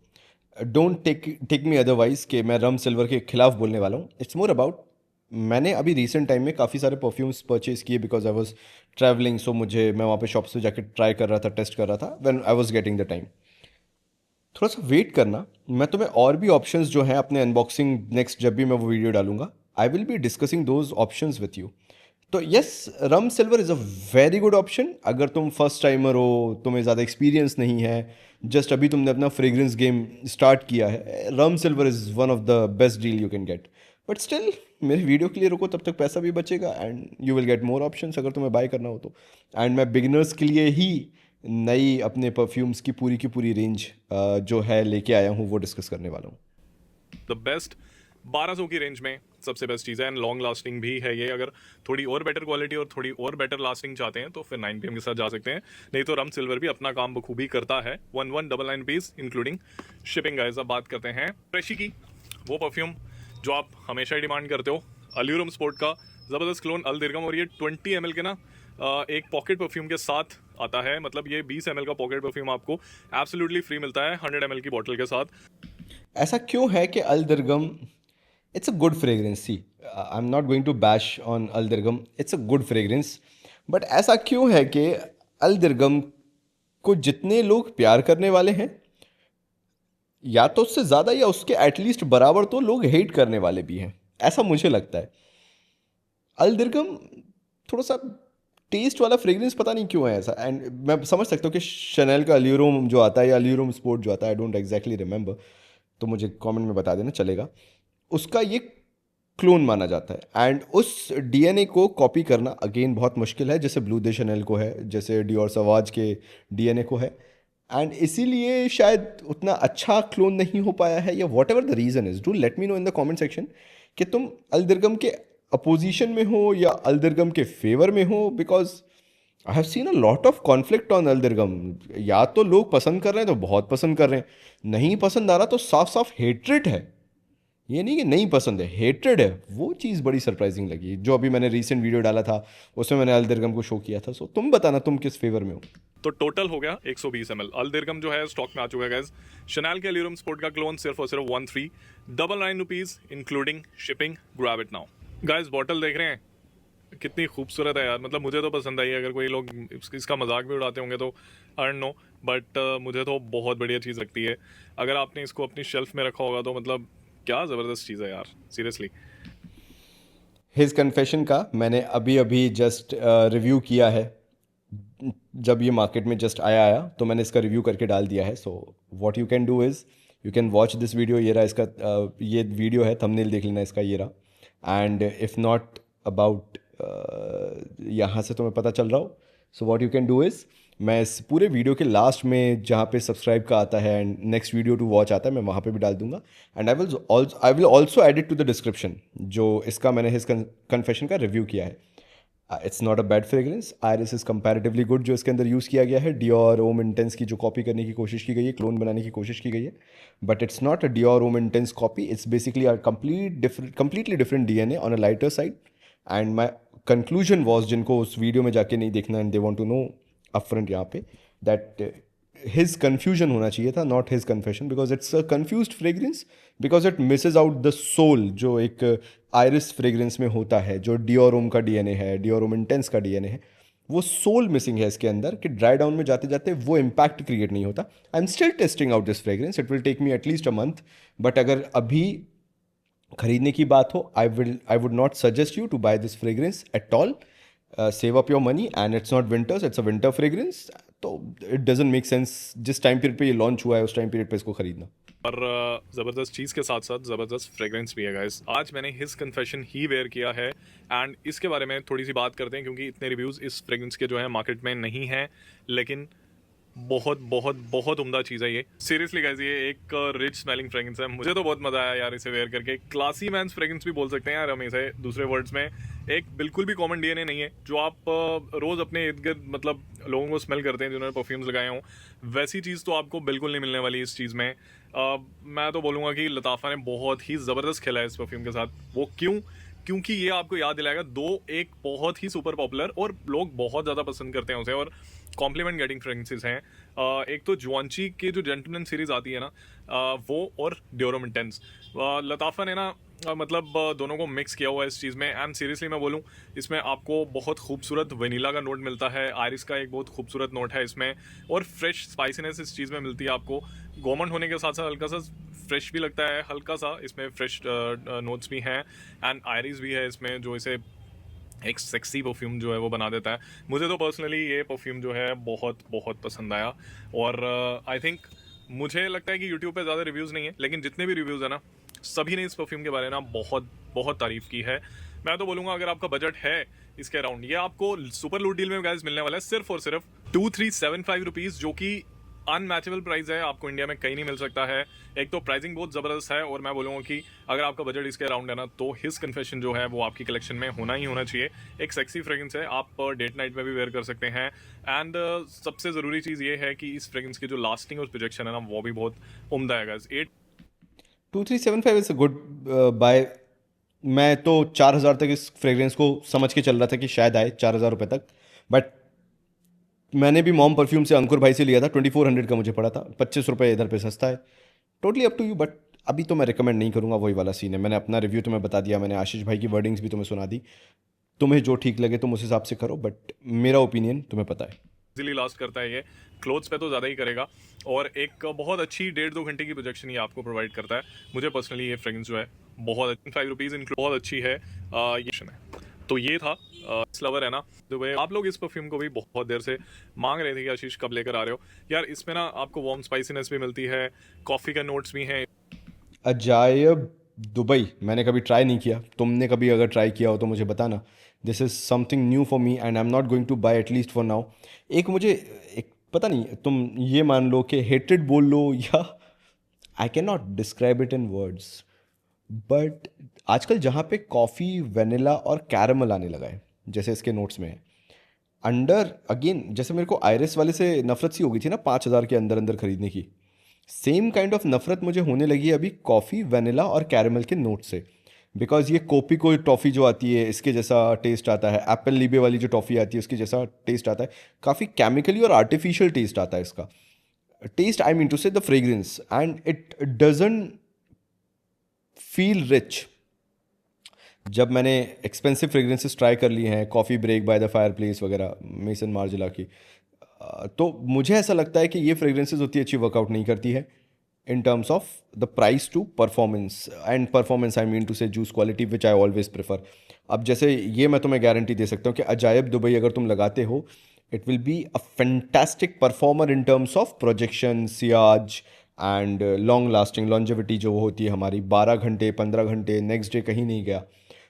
डोंट टेक मी अदरवाइज कि मैं रम सिल्वर के खिलाफ बोलने वाला हूँ। इट्स मोर अबाउट, मैंने अभी रिसेंट टाइम में काफ़ी सारे परफ्यूम्स परचेज़ किए बिकॉज आई वॉज ट्रैवलिंग। सो मैं वहाँ पे शॉप्स पे जाके ट्राई कर रहा था, टेस्ट कर रहा था when I was getting the time. थोड़ा सा वेट करना, मैं तुम्हें और भी ऑप्शंस जो हैं अपने अनबॉक्सिंग नेक्स्ट जब भी मैं वो वीडियो डालूंगा, I will be discussing those options with you. तो yes, rum silver is a very good option अगर तुम फर्स्ट टाइमर हो, तुम्हें ज़्यादा एक्सपीरियंस नहीं है, जस्ट अभी तुमने अपना फ्रेग्रेंस गेम स्टार्ट किया है। Rum silver is one of the best deal you can get. But still, मेरे वीडियो के लिए रुको, तब तक पैसा भी बचेगा and you will get more options अगर तुम्हें बाय करना हो तो। एंड मैं बिगिनर्स के लिए ही नई अपने परफ्यूम्स की पूरी रेंज जो है लेके आया हूँ, वो डिस्कस करने वाला हूँ। द बेस्ट 1200 की रेंज में सबसे बेस्ट चीज़ है एंड लॉन्ग लास्टिंग भी है ये। अगर थोड़ी और बेटर क्वालिटी और थोड़ी और बेटर लास्टिंग चाहते हैं तो फिर 9 PM के साथ जा सकते हैं, नहीं तो रम सिल्वर भी अपना काम बखूबी करता है। 1199 पीस इंक्लूडिंग शिपिंग। गाइस अब बात करते हैं फ्रेशी की, वो परफ्यूम जो आप हमेशा ही डिमांड करते हो, अल्यूरम स्पोर्ट का ज़बरदस्त क्लोन अल दिरगम। और ये 20 ml के ना एक पॉकेट परफ्यूम के साथ आता है, मतलब ये 20 ml का पॉकेट परफ्यूम आपको एब्सोल्युटली फ्री मिलता है 100 ml की बॉटल के साथ। ऐसा क्यों है कि अल Dirgham, it's a good fragrance, see, I'm not going to bash on Al Dirgham, it's a good fragrance, but ऐसा क्यों है कि अल दिरगम को जितने लोग प्यार करने वाले हैं, या तो उससे ज़्यादा या उसके एटलीस्ट बराबर तो लोग हेट करने वाले भी हैं, ऐसा मुझे लगता है। अल दिरगम थोड़ा सा टेस्ट वाला फ्रेग्रेंस, पता नहीं क्यों है ऐसा। एंड मैं समझ सकता हूँ कि शनेल का अल्यूरोम जो आता है या अल्यूरोम स्पोर्ट जो आता है, आई डोंट एग्जैक्टली रिमेंबर, तो मुझे कमेंट में बता देना चलेगा, उसका ये क्लोन माना जाता है। एंड उस डीएनए को कॉपी करना अगेन बहुत मुश्किल है, जैसे ब्लू दे शनेल को है, जैसे डियोर सवाज के डीएनए को है। एंड इसीलिए शायद उतना अच्छा क्लोन नहीं हो पाया है, या what ever the reason is, do let me no in the comment section कि तुम अलदिरगम के अपोजिशन में हो या अलदिरगम के फेवर में हो, because I have seen a lot of conflict on Al Dirgham. या तो लोग पसंद कर रहे हैं तो बहुत पसंद कर रहे हैं, नहीं पसंद आ रहा तो साफ साफ हेट्रेड है। ये नहीं कि नहीं पसंद है, हेट्रेड है। वो चीज़ बड़ी सरप्राइजिंग लगी जो अभी मैंने रीसेंट वीडियो डाला था, उसमें मैंने अलदिरगम को शो किया था। सो तुम बताना तुम किस फेवर में हो। तो टोटल हो गया 120 ml। अल दिरगम जो है स्टॉक में आ चुका है गाइस। शनैल के अल्यूरम स्पोर्ट का क्लोन सिर्फ और सिर्फ 1399 rupees including shipping. Grab it now. Guys bottle देख रहे हैं कितनी खूबसूरत है यार, मतलब मुझे तो पसंद आई। अगर कोई लोग इसका मजाक भी उड़ाते होंगे तो आई डोंट नो, बट मुझे तो बहुत बढ़िया चीज़ लगती है। अगर आपने इसको अपनी शेल्फ में रखा होगा तो मतलब क्या ज़बरदस्त चीज़ है यार, सीरियसली। हिज कन्फेशन का मैंने अभी अभी जस्ट रिव्यू किया है, जब ये मार्केट में जस्ट आया तो मैंने इसका रिव्यू करके डाल दिया है। So what you can do is you can watch this video. ये रहा इसका ये वीडियो है, थंबनेल देख लेना इसका, ये रहा। एंड इफ़ नॉट अबाउट यहाँ से तुम्हें पता चल रहा हो, so what you can do is, मैं इस पूरे वीडियो के लास्ट में जहाँ पे सब्सक्राइब का आता है and next video to watch आता है, मैं वहाँ पे भी डाल दूंगा। And I will also add it to the description, जो इसका मैंने हिज कन्फेशन का रिव्यू किया है। It's not a bad fragrance, iris is comparatively good जो इसके अंदर यूज़ किया गया है। डियोर ओम इंटेंस की जो कॉपी करने की कोशिश की गई है, क्लोन बनाने की कोशिश की गई है, but it's not a Dior Homme intense copy. It's basically a completely different DNA on a lighter side. And my conclusion was, जिनको उस वीडियो में जाके नहीं देखना and they want to know upfront यहाँ पे, दैट हिज कन्फ्यूजन होना चाहिए था, not his confession, because it's a confused fragrance, because it misses out the soul जो एक आयरिस फ्रेग्रेंस में होता है, जो डियोरोम का डीएनए है, डियोरोम इंटेंस का डीएनए है, वो सोल मिसिंग है इसके अंदर, कि ड्राई डाउन में जाते जाते वो इम्पैक्ट क्रिएट नहीं होता। I am still testing out this fragrance, it will take me at least a month, but अगर अभी खरीदने की बात हो, I would not suggest you to buy this fragrance at all. Save up your money, and it's not winters, it's a winter fragrance, तो it doesn't make sense जिस time period पे ये लॉन्च हुआ है उस टाइम पीरियड पे इसको खरीदना। और ज़बरदस्त चीज़ के साथ साथ ज़बरदस्त फ्रेग्रेंस भी है गाइस। आज मैंने हिज कन्फेशन ही वेयर किया है एंड इसके बारे में थोड़ी सी बात करते हैं क्योंकि इतने रिव्यूज़ इस फ्रेग्रेंस के जो है मार्केट में नहीं हैं, लेकिन बहुत बहुत बहुत उम्दा चीज़ है ये। सीरियसली गाइस ये एक रिच स्मेलिंग फ्रेग्रेंस है। मुझे तो बहुत मज़ा आया यार इसे वेयर करके। क्लासी मैंस फ्रेग्रेंस भी बोल सकते हैं यार हम इसे दूसरे वर्ड्स में। एक बिल्कुल भी कॉमन डीएनए नहीं है जो आप रोज़ अपने इर्द गिर्द मतलब लोगों को स्मेल करते हैं जिन्होंने परफ्यूम्स लगाए हों, वैसी चीज़ तो आपको बिल्कुल नहीं मिलने वाली इस चीज़ में। मैं तो बोलूँगा कि लताफ़ा ने बहुत ही ज़बरदस्त खेला है इस परफ्यूम के साथ। वो क्यों? क्योंकि ये आपको याद दिलाएगा दो एक बहुत ही सुपर पॉपुलर और लोग बहुत ज़्यादा पसंद करते हैं उसे और कॉम्प्लीमेंट गेटिंग फ्रेग्रेंसेस हैं। एक तो जुआंची की जो जेंटलमैन सीरीज आती है ना, वो और ड्योरम इंटेंस। लताफ़ा ने ना मतलब दोनों को मिक्स किया हुआ है इस चीज़ में एंड सीरियसली मैं बोलूँ इसमें आपको बहुत खूबसूरत वनीला का नोट मिलता है, आयरिस का एक बहुत खूबसूरत नोट है इसमें और फ्रेश स्पाइसीनेस इस चीज़ में मिलती है आपको। गोमंड होने के साथ साथ हल्का सा फ्रेश भी लगता है, हल्का सा इसमें फ्रेश नोट्स भी हैं एंड आयरिस भी है इसमें जो इसे एक सेक्सी परफ्यूम जो है वो बना देता है। मुझे तो पर्सनली ये परफ्यूम जो है बहुत बहुत पसंद आया और आई थिंक मुझे लगता है कि यूट्यूब पे ज़्यादा रिव्यूज़ नहीं है, लेकिन जितने भी रिव्यूज़ है ना सभी ने इस परफ्यूम के बारे में ना बहुत बहुत तारीफ़ की है। मैं तो बोलूँगा अगर आपका बजट है इसके अराउंड, ये आपको सुपर लूट डील में गाइस मिलने वाला है सिर्फ और सिर्फ 2375 रुपीज़, जो कि अनमैचेबल प्राइस है, आपको इंडिया में कहीं नहीं मिल सकता है। एक तो प्राइसिंग बहुत ज़बरदस्त है और मैं बोलूँगा कि अगर आपका बजट इसके अराउंड है ना तो हिज कन्फेशन जो है वो आपकी कलेक्शन में होना ही होना चाहिए। एक सेक्सी फ्रेग्रेंस है, आप डेट नाइट में भी वेयर कर सकते हैं एंड सबसे ज़रूरी चीज़ ये है कि इस फ्रेग्रेंस की जो लास्टिंग और प्रोजेक्शन है ना वो भी बहुत उम्दा है guys. 2375 is a good buy. मैं तो 4000 तक इस फ्रेग्रेंस को समझ के चल रहा था कि शायद आए 4000 रुपये तक, बट मैंने भी मॉम परफ्यूम से अंकुर भाई से लिया था, 2400 का मुझे पड़ा था, 25 रुपये इधर पे सस्ता है। Totally up to you, but अभी तो मैं रिकमेंड नहीं करूँगा, वही वाला सीन है। मैंने अपना रिव्यू तुम्हें बता दिया, मैंने आशीष भाई की वर्डिंग्स भी तुम्हें सुना दी। तुम्हें जो ठीक लगे तुम उस हिसाब से करो, बट मेरा ओपिनियन तुम्हें पता है। इजीली लास्ट करता है ये, क्लोथ्स पे तो ज़्यादा ही करेगा और एक बहुत अच्छी 1.5-2 घंटे की प्रोजेक्शन ये आपको प्रोवाइड करता है। मुझे पर्सनली ये फ्रेग्रेंस जो है बहुत 5 रुपीज़ इंक्लूड बहुत अच्छी है। ये है तो ये था लवर है ना दुबई। आप लोग इस परफ्यूम को भी बहुत देर से मांग रहे थे कि आशीष कब लेकर आ रहे हो यार। इसमें ना आपको वार्म स्पाइसीनेस भी मिलती है, कॉफ़ी का नोट्स भी हैं। अजायब दुबई मैंने कभी ट्राई नहीं किया, तुमने कभी अगर ट्राई किया हो तो मुझे बताना। This is something new for me and I am not going to buy at least for now. एक मुझे एक पता नहीं, तुम ये मान लो कि हेटेड बोल लो या I can not describe it in words, but आजकल जहाँ पे कॉफ़ी वेनिला और कैरमल आने लगा है जैसे इसके नोट्स में है, अंडर अगेन जैसे मेरे को आयरिस वाले से नफरत सी हो गई थी ना 5000 के अंदर अंदर खरीदने की, सेम काइंड ऑफ नफरत मुझे होने लगी है अभी कॉफ़ी वेनिला और कैरमल के नोट से। बिकॉज ये कोपी को टॉफ़ी जो आती है इसके जैसा टेस्ट आता है, एप्पल लीबे वाली जो टॉफ़ी आती है उसके जैसा टेस्ट आता है, काफ़ी केमिकली और आर्टिफिशियल टेस्ट आता है इसका। Taste I mean to say the fragrance, and it doesn't feel rich. जब मैंने एक्सपेंसिव फ्रेग्रेंसेस ट्राई कर लिए हैं, coffee break by the fireplace वगैरह मेसन मार्जिला की, तो मुझे ऐसा लगता है कि ये फ्रेग्रेंसेस उतनी अच्छी वर्कआउट नहीं करती है in terms of the price to performance, and performance I mean to say juice quality which I always prefer. अब जैसे ये मैं तुम्हें गारंटी दे सकता हूँ कि अजायब दुबई अगर तुम लगाते हो, it will be a fantastic performer in terms of projection, Ciaz and long lasting longevity जो होती है हमारी, 12 घंटे 15 घंटे नेक्स्ट डे कहीं नहीं गया।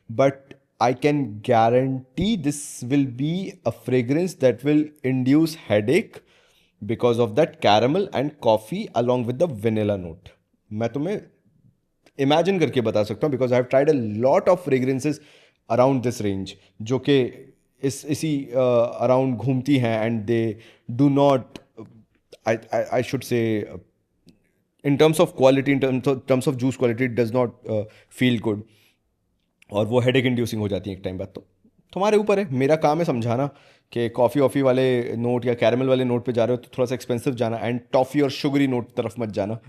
But I can guarantee this will be a fragrance that will induce headache because of that caramel and coffee along with the vanilla note. मैं तुम्हें इमेजिन करके बता सकता हूँ because I have tried a lot of fragrances around this range जो कि इसी around घूमती हैं, and they do not, I should say in terms of quality, in terms of juice quality, it does not feel good, और वो headache inducing हो जाती है एक टाइम बाद। तो तुम्हारे ऊपर है, मेरा काम है समझाना कि कॉफ़ी वॉफ़ी वाले नोट या कैरमल वाले नोट पे जा रहे हो तो थोड़ा सा एक्सपेंसिव जाना, एंड टॉफ़ी और शुगरी नोट तरफ मत जाना।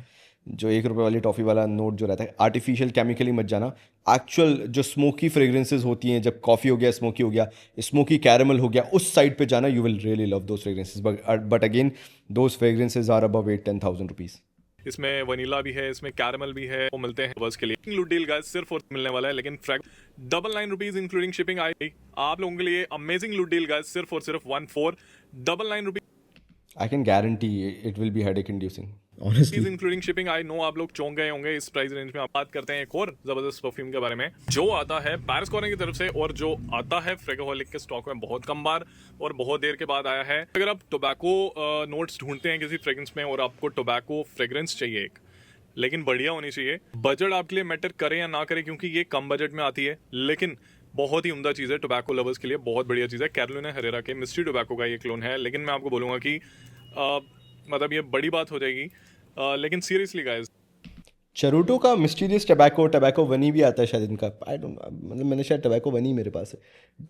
जो 1 रुपये वाली टॉफ़ी वाला नोट जो रहता है आर्टिफिशियल केमिकली मत जाना। एक्चुअल जो स्मोकी फ्रेग्रेंसेज होती हैं, जब कॉफ़ी हो गया स्मोकी हो गया, स्मोकी कैरमल हो गया, उस साइड पे जाना, you will really love those fragrances. But again those fragrances are above 8-10,000 rupees. इसमें वनीला भी है, इसमें कैरमल भी है, वो मिलते हैं बस के लिए। लूट डील गाइस सिर्फ और मिलने वाला है, लेकिन फ्रैग 999 इंक्लूडिंग शिपिंग आई आप लोगों के लिए। अमेजिंग लूट डील गाइस सिर्फ और सिर्फ 1499 rupees. I can guarantee it will be headache inducing honestly. Including shipping. I know आप लोग चौंक गए होंगे इस प्राइस रेंज में। आप बात करते हैं एक और जबरदस्त परफ्यूम के बारे में जो आता है पैरिस कॉर्नर की तरफ से और जो आता है फ्रेगोहॉलिक के स्टॉक में बहुत कम बार और बहुत देर के बाद आया है। अगर आप टोबैको नोट्स ढूंढते हैं किसी फ्रेग्रेंस में और आपको टोबैको फ्रेग्रेंस चाहिए एक, लेकिन बढ़िया होनी चाहिए, बजट आपके लिए मैटर करे या ना करे क्योंकि ये कम बजट में आती है, लेकिन बहुत ही उम्दा चीज़ है टोबैको लवर्स के लिए, बहुत बढ़िया चीज़ है। कैरोलिना हेरेरा के मिस्ट्री टोबैको का ये क्लोन है, लेकिन मैं आपको बोलूँगा कि मतलब ये बड़ी बात हो जाएगी, लेकिन सीरियसली गाइस चरूटो का मिस्टीरियस टबैको, टबैको वनी भी आता है शायद इनका, आई डोंट, मतलब मैंने शायद टबैको वनी मेरे पास है।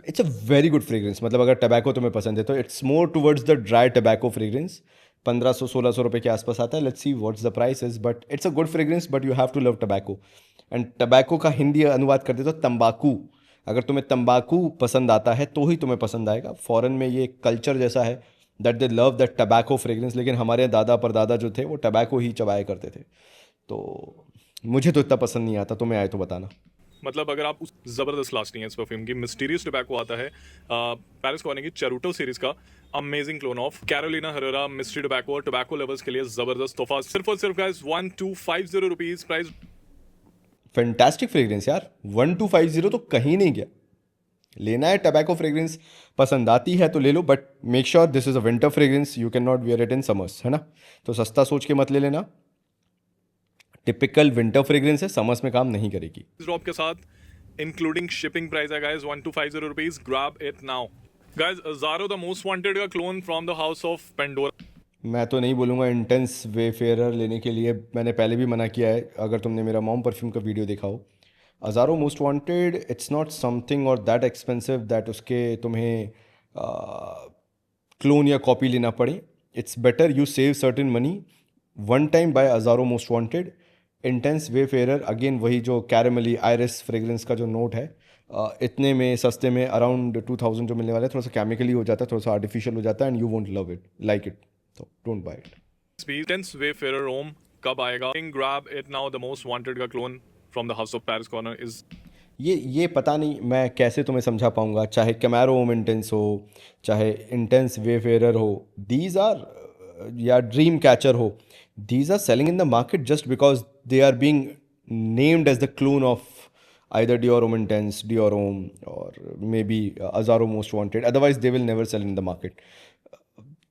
It's a very good fragrance, मतलब अगर टबैको तुम्हें पसंद है तो it's more towards the dry tobacco fragrance. 1500-1600 रुपये के आसपास आता है। Let's see what's the price is, but it's a good fragrance, but you have to love tobacco. And tobacco का हिंदी अनुवाद कर दे तो तंबाकू। अगर तुम्हें तंबाकू पसंद आता है तो ही तुम्हें पसंद आएगा। फॉरेन में ये कल्चर जैसा है that they love that tobacco fragrance, लेकिन हमारे दादा परदादा जो थे वो टबैको ही चबाया करते थे। तो मुझे तो इतना पसंद नहीं आता, तुम्हें आए तो बताना। मतलब अगर आप उस जबरदस्त लास्टिंग है इस परफ्यूम की। मिस्टीरियस टोबैको आता है पैरिस कॉर्नर की चरूटो सीरीज का amazing clone of Carolina Herrera mystery tobacco, और टोबैको लवर्स के लिए जबरदस्त तोहफा। सिर्फ और सिर्फ guys 1250 rupees price. Fantastic fragrance यार, 1250 तो कहीं नहीं गया। लेना है टबैको फ्रेग्रेंस, पसंद आती है तो ले लो, but make sure this is a winter fragrance, you can not wear it in summers, है ना। तो सस्ता सोच के मत ले लेना, टिपिकल विंटर फ्रेग्रेंस है, समर्स में काम नहीं करेगी। ड्रॉप के साथ इंक्लूडिंग शिपिंग प्राइस है guys 1250 rupees. Grab it now guys. Azzaro the most wanted का clone from the house of Pandora. मैं तो नहीं बोलूँगा इंटेंस वेफेयर लेने के लिए, मैंने पहले भी मना किया है अगर तुमने मेरा मॉम परफ्यूम का वीडियो देखा हो। Azzaro most wanted it's not something और दैट एक्सपेंसिव दैट उसके तुम्हें क्लोन या कॉपी लेना पड़े। It's better you save certain money, one time buy Azzaro most wanted. Intense वेफेयर अगेन वही जो कैरेमली आयरिस फ्रेग्रेंस का जो नोट है, इतने में सस्ते में अराउंड 2000 जो मिलने वाला है, थोड़ा सा केमिकली हो जाता है, थोड़ा सा आर्टिफिशियल हो जाता है, and you won't love it like it, so don't buy it. Intense Wayfarer Rome कब आएगा? Grab it now, the most wanted का clone from the house of Paris corner is। ये पता नहीं मैं कैसे तुम्हें समझा पाऊंगा, चाहे कैमेरो होम इंटेंस हो, चाहे इंटेंस वेफेयर हो, दीज आर, या ड्रीम कैचर हो, these are selling in the market just because they are being named as the clone of either Dior Homme Intense, Dior Homme, or maybe Azzaro Most Wanted. Otherwise, they will never sell in the market.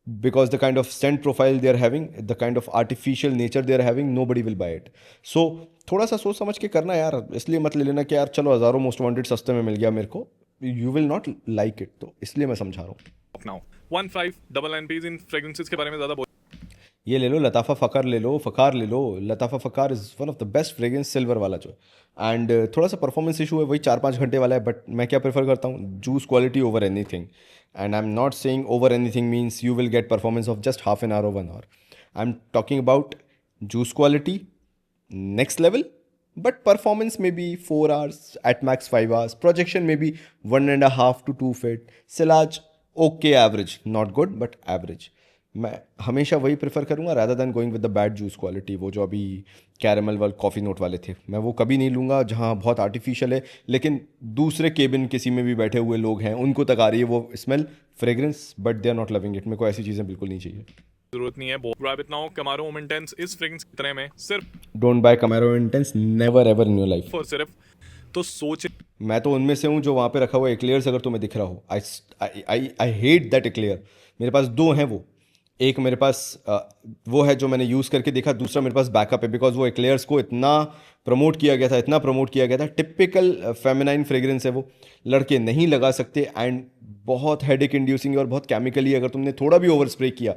Because the kind of scent profile they are having, the kind of artificial nature they are having, nobody will buy it. So थोड़ा सा सोच समझ के करना यार, इसलिए मत ले लेना कि यार चलो हज़ारों मोस्ट वांटेड सस्ते में मिल गया मेरे को, you will not like it, तो इसलिए मैं समझा रहा हूँ। now 1599 इन फ्रेग्रेंसेस के बारे में ज़्यादा बोल। ये ले लो, लताफ़ा फ़कार ले लो, फ़कार ले लो। Lattafa Fakhar is one of the best fragrance, silver वाला जो, एंड थोड़ा सा परफॉर्मेंस इशू है, वही 4-5 घंटे वाला है, बट मैं क्या प्रेफर करता हूँ, juice quality over anything. And I am not saying over anything means you will gate performance of just half an hour और 1 hour। I am talking about juice quality next level, but performance may be 4 hours, at max 5 hours, projection may be 1.5 to 2 feet, sillage okay, average, not good but average। मैं हमेशा वही prefer करूँगा rather than going with the bad juice quality। वो जो अभी caramel वाले coffee note वाले थे, मैं वो कभी नहीं लूँगा जहाँ बहुत आर्टिफिशियल है, लेकिन दूसरे केबिन किसी में भी बैठे हुए लोग हैं उनको तक आ रही है वो smell fragrance, but they are not loving it. मेरे को ऐसी चीज़ें बिल्कुल नहीं चाहिए। जरूरत नहीं है। Grab it now Camaro homme intense इस फ्रेग्रेंस कितने में? सिर्फ don't buy Camaro intense, never ever in your life. और सिर्फ तो सोच, मैं तो उनमें से हूँ जो वहाँ पे रखा हुआ एक्लेयर्स अगर तुम्हें दिख रहा हो, आई हेट दैट एक्लेयर। मेरे पास 2 हैं वो, एक मेरे पास वो है जो मैंने यूज़ करके देखा, दूसरा मेरे पास बैकअप है, बिकॉज वो एक्लेयर्स को इतना प्रमोट किया गया था, इतना प्रमोट किया गया था। टिपिकल फेमिनाइन फ्रेग्रेंस है वो, लड़के नहीं लगा सकते, एंड बहुत हेडेक इंड्यूसिंग है और बहुत केमिकली। अगर तुमने थोड़ा भी ओवर स्प्रे किया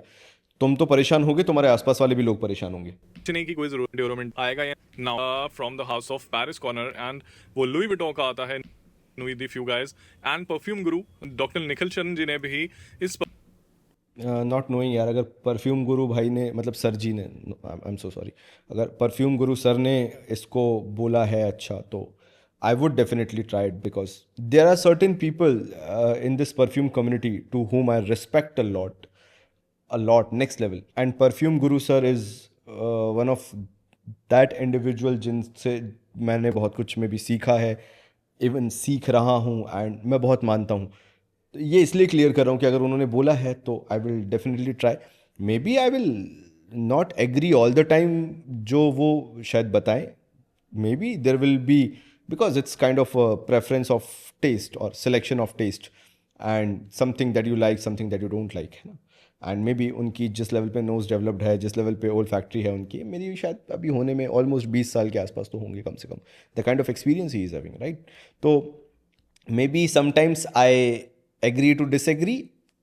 तुम तो परेशान होगे, तुम्हारे आसपास वाले भी लोग परेशान होंगे। नहीं की कोई जरूरत, डेवलपमेंट आएगा या now from the house of Paris Corner, and वो लुई विटॉन का आता है nuit de feu guys, and perfume guru doctor Nikhil Sharan ji ने भी इस नॉट नोइंग यार, अगर परफ्यूम गुरु भाई ने, मतलब सर जी ने, आई एम सो सॉरी, अगर परफ्यूम गुरु सर ने इसको बोला है अच्छा, तो I would definitely try it, because there are certain people in this perfume community to whom I respect a lot, next level, and perfume guru sir is one of that individual जिनसे मैंने बहुत कुछ में भी सीखा है, even सीख रहा हूँ, एंड मैं बहुत मानता हूँ। तो ये इसलिए क्लियर कर रहा हूँ कि अगर उन्होंने बोला है तो I will definitely try. Maybe I will not agree all the time जो वो शायद बताएं. Maybe there will be, because it's kind of preference of taste और selection of taste and something that you like, something that you don't like, है ना. And may be उनकी जिस level पे नोज डेवलप्ड है, जिस level पे old factory है उनकी, मेरी शायद अभी होने में ऑलमोस्ट 20 साल के आसपास तो होंगे कम से कम. The kind of experience he is having, right. तो maybe sometimes I agree to disagree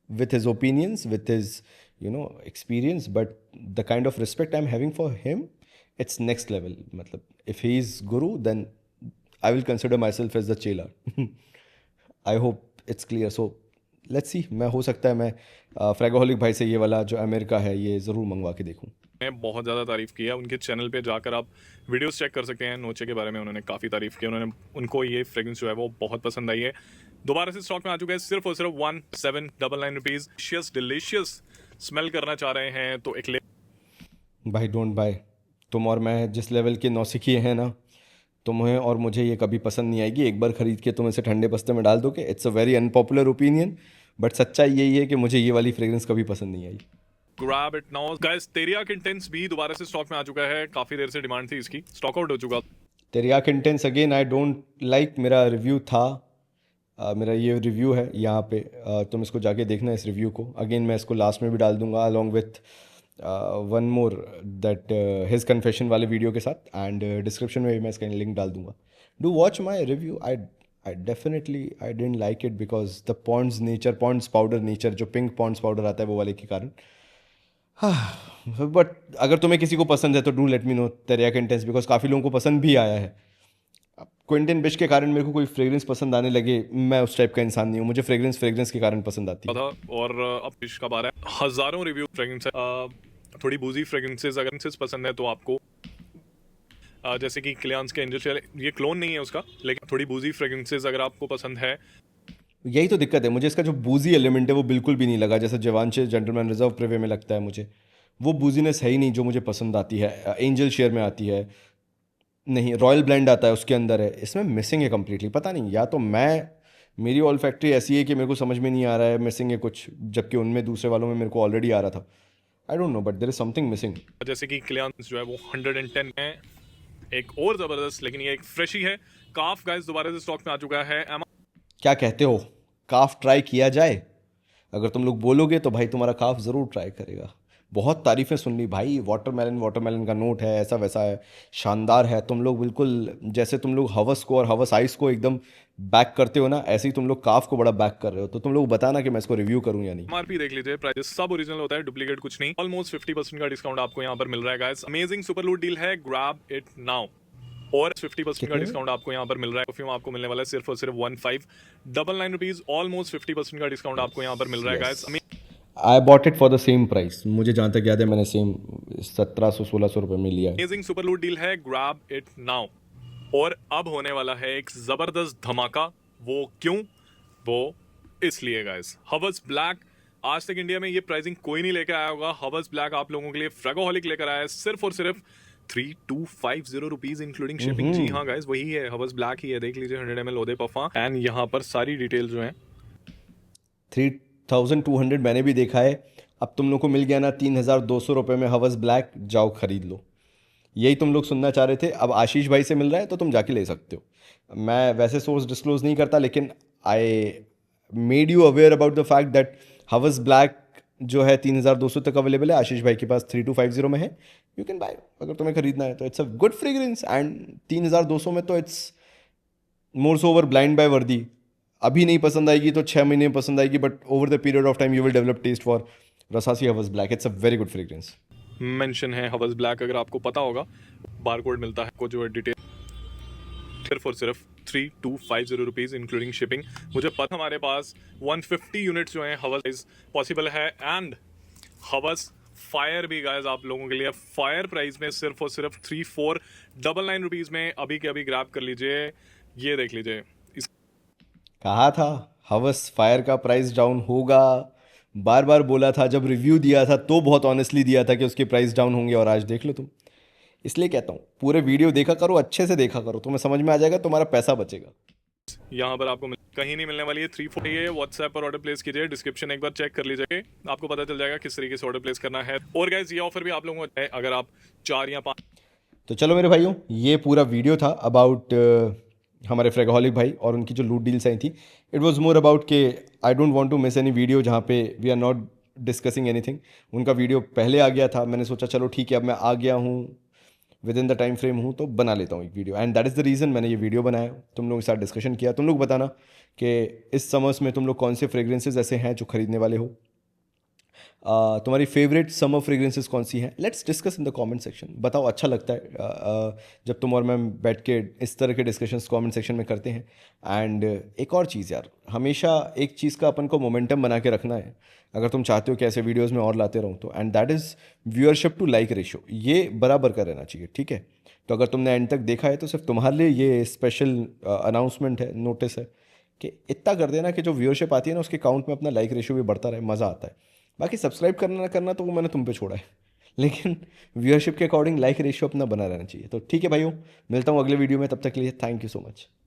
with his opinions, with his, experience, but the kind of respect I'm having for him, it's next level. Matlab, if he is guru, then I will consider myself as the chela. I hope it's clear. So let's see. मैं हो सकता है मैं फ्रैगोहलिक भाई से ये वाला जो अमेरिका है ये ज़रूर मंगवा के देखूँ. मैं बहुत ज़्यादा तारीफ़ की है. उनके चैनल पे जाकर आप वीडियोस चेक कर सकते हैं. नोचे के बारे में उन्होंने काफ़ी तारीफ़ की. उनको ये फ्रेगरेंस जो है वो बहुत पसंद आई है. दोबारा से स्टॉक में आ चुका है सिर्फ और सिर्फ 1799 रुपीज़. डिलीशियस स्मेल करना चाह रहे हैं तो एक ले भाई डोंट बाय. तुम और मैं जिस लेवल के नौसिखिए हैं ना, तुम्हें और मुझे ये कभी पसंद नहीं आएगी. एक बार ख़रीद के तुम इसे ठंडे बस्ते में डाल दोगे. It's a very unpopular opinion, but सच्चाई यही है कि मुझे ये वाली फ्रेग्रेंस कभी पसंद नहीं आई. Grab it now guys. Teriaq intense भी दोबारा से स्टॉक में आ चुका है. काफ़ी देर से डिमांड थी इसकी, स्टॉक आउट हो चुका. Teriaq intense again I don't like. मेरा रिव्यू था, मेरा ये रिव्यू है यहाँ पे. तुम इसको जाके देखना इस रिव्यू को. अगेन मैं इसको लास्ट में भी डाल दूंगा along with one more that his confession वाले वीडियो के साथ. एंड डिस्क्रिप्शन में भी मैं इसका लिंक डाल दूंगा. Do watch my review. I definitely I didn't like it because the Pond's nature, Pond's powder nature, जो पिंक पॉन्ड्स पाउडर आता है वो वाले के कारण. बट अगर तुम्हें किसी को पसंद है तो do let me know Teriaq intense, because काफ़ी लोगों को पसंद भी आया है. क्विंटन बिश के कारण मेरे को कोई फ्रेग्रेंस पसंद आने लगे, मैं उस टाइप का इंसान नहीं हूँ. मुझे फ्रेग्रेंस के कारण पसंद आती है. और अब बिश का बार है. हज़ारों रिव्यू फ्रेग्रेंस है. थोड़ी बूजी फ्रेग्रेंसेस अगर पसंद है तो आपको जैसे कि क्लियांस के एंजल शेल, ये क्लोन नहीं है उसका, लेकिन थोड़ी बूजी फ्रेग्रेंसेस अगर आपको पसंद है. यही तो दिक्कत है. मुझे इसका जो बूजी एलिमेंट है वो बिल्कुल भी नहीं लगा जैसे जवानचे जेंटलमैन रिजर्व प्रिवे में लगता है. मुझे वो बूजीनेस है ही नहीं जो मुझे पसंद आती है. एंजल शेयर में आती है नहीं, रॉयल ब्लेंड आता है उसके अंदर है. इसमें मिसिंग है कम्प्लीटली. पता नहीं, या तो मेरी ऑल फैक्ट्री ऐसी है कि मेरे को समझ में नहीं आ रहा है, मिसिंग है कुछ, जबकि उनमें दूसरे वालों में मेरे को ऑलरेडी आ रहा था. I don't know, but there is something missing. जैसे कि क्लियांस जो है वो 110 है. एक और ज़बरदस्त, लेकिन ये एक फ्रेश ही है. काफ गाइस दोबारा से स्टॉक में आ चुका है. क्या कहते हो, काफ ट्राई किया जाए? अगर तुम लोग बोलोगे तो भाई तुम्हारा काफ ज़रूर ट्राई करेगा. बहुत तारीफ़ें सुन ली भाई. वाटरमेलन का नोट है, ऐसा वैसा है, शानदार है. तुम लोग बिल्कुल जैसे तुम लोग हवस को और हवस आइस को एकदम बैक करते हो ना, ऐसे ही तुम लोग काफ को बड़ा बैक कर रहे हो. तो तुम लोग बताना कि मैं इसको रिव्यू करूं या नहीं. एमआरपी देख लीजिए, प्राइस सब ओरिजिनल होता है, डुप्लीकेट कुछ नहीं. ऑलमोस्ट 50% का डिस्काउंट आपको यहाँ पर मिल रहा है गाइस. अमेजिंग सुपर लूट डील है, ग्रैब इट नाउ. और 50% का डिस्काउंट आपको यहाँ पर मिल रहा है. परफ्यूम आपको मिलने वाला है सिर्फ और सिर्फ 1599 रुपीज़. ऑलमोस्ट 50% का डिस्काउंट आपको यहाँ पर मिल रहा है guys. I bought it for the same price. मुझे जहाँ तक याद है मैंने सेम 1700-1600 रुपये में लिया है. अमेजिंग सुपर लूट डील है, ग्रैब इट नाउ. और अब होने वाला है एक जबरदस्त धमाका. वो क्यों? वो इसलिए गाइस, हवस ब्लैक. आज तक इंडिया में ये प्राइसिंग कोई नहीं लेकर आया होगा. हवस ब्लैक आप लोगों के लिए फ्रैगोहलिक लेकर आया है सिर्फ और सिर्फ 3250 रुपीज़ इंक्लूडिंग शिपिंग. जी हाँ गाइस, वही है, हवस ब्लैक ही है. देख लीजिए 100 ml ओदे पफा. एंड यहाँ पर सारी डिटेल जो है 3200 मैंने भी देखा है. अब तुम लोग को मिल गया ना 3200 रुपये में हवस ब्लैक. जाओ खरीद लो. यही तुम लोग सुनना चाह रहे थे. अब आशीष भाई से मिल रहा है तो तुम जाके ले सकते हो. मैं वैसे सोर्स डिस्क्लोज नहीं करता, लेकिन I made you aware about the fact that हवस ब्लैक जो है 3200 तक अवेलेबल है. आशीष भाई के पास 3250 में है. यू कैन बाय अगर तुम्हें खरीदना है तो. It's a good fragrance and 3200 में तो it's more so over blind buy worthy. अभी नहीं पसंद आएगी तो 6 महीने में पसंद आएगी, but over the period of time you will develop taste for Rasasi Hawas black. It's a very good fragrance. Mention है हवस ब्लैक, अगर आपको पता होगा. बारकोड मिलता है को जो है डिटेल सिर्फ और सिर्फ 3250 रुपीज़ इंक्लूडिंग शिपिंग. मुझे पता हमारे पास 150 यूनिट्स जो हैं हवस पॉसिबल है. एंड हवस फायर भी गाइस आप लोगों के लिए फायर प्राइस में सिर्फ और सिर्फ 3499 रुपीज़ में अभी के अभी ग्रैब कर लीजिए. ये देख लीजिए. कहा था हवस फायर का प्राइस डाउन होगा. बार बार बोला था. जब रिव्यू दिया था तो बहुत ऑनेस्टली दिया था कि उसके प्राइस डाउन होंगे, और आज देख लो तुम. इसलिए कहता हूँ पूरे वीडियो देखा करो, अच्छे से देखा करो, तुम्हें समझ में आ जाएगा, तुम्हारा पैसा बचेगा. यहाँ पर आपको कहीं नहीं मिलने वाली है। 340 है, व्हाट्सएप पर ऑर्डर प्लेस कीजिए, डिस्क्रिप्शन एक बार चेक कर लीजिए, आपको पता चल जाएगा किस तरीके से ऑर्डर प्लेस करना है। और गाइस ये ऑफर भी आप लोगों को है अगर आप 4 या 5। तो चलो मेरे भाइयों, ये पूरा वीडियो था अबाउट हमारे फ्रेगोहलिक भाई और उनकी जो लूट डील्स आई थी। इट वाज मोर अबाउट के I don't want to miss any video जहाँ पे we are not discussing anything. उनका वीडियो पहले आ गया था, मैंने सोचा चलो ठीक है, अब मैं आ गया हूँ, with in the time frame हूँ, तो बना लेता हूँ एक video. And that is the reason मैंने ये वीडियो बनाया, तुम लोगों के साथ डिस्कशन किया। तुम लोग बताना कि इस समर्स में तुम लोग कौन से फ्रेग्रेंसेज ऐसे हैं जो खरीदने वाले हो। तुम्हारी फेवरेट समर फ्रेग्रेंसेस कौन सी हैं? Let's discuss in the comment section. बताओ, अच्छा लगता है जब तुम और मैं बैठ के इस तरह के डिस्कशंस कमेंट सेक्शन में करते हैं। एंड एक और चीज़ यार, हमेशा एक चीज़ का अपन को मोमेंटम बना के रखना है अगर तुम चाहते हो कि ऐसे वीडियोज़ में और लाते रहूँ तो। And that is viewership to like ratio, ये बराबर का रहना चाहिए, ठीक है? तो अगर तुमने एंड तक देखा है तो सिर्फ तुम्हारे लिए ये स्पेशल अनाउंसमेंट है, नोटिस है कि इतना कर देना कि जो व्यूअरशिप आती है ना उसके काउंट में अपना लाइक रेशियो भी बढ़ता रहे, मज़ा आता है। बाकी सब्सक्राइब करना ना करना तो वो मैंने तुम पे छोड़ा है, लेकिन व्यूअरशिप के अकॉर्डिंग लाइक रेशियो अपना बना रहना चाहिए। तो ठीक है भाइयों, मिलता हूँ अगले वीडियो में, तब तक के लिए थैंक यू सो मच।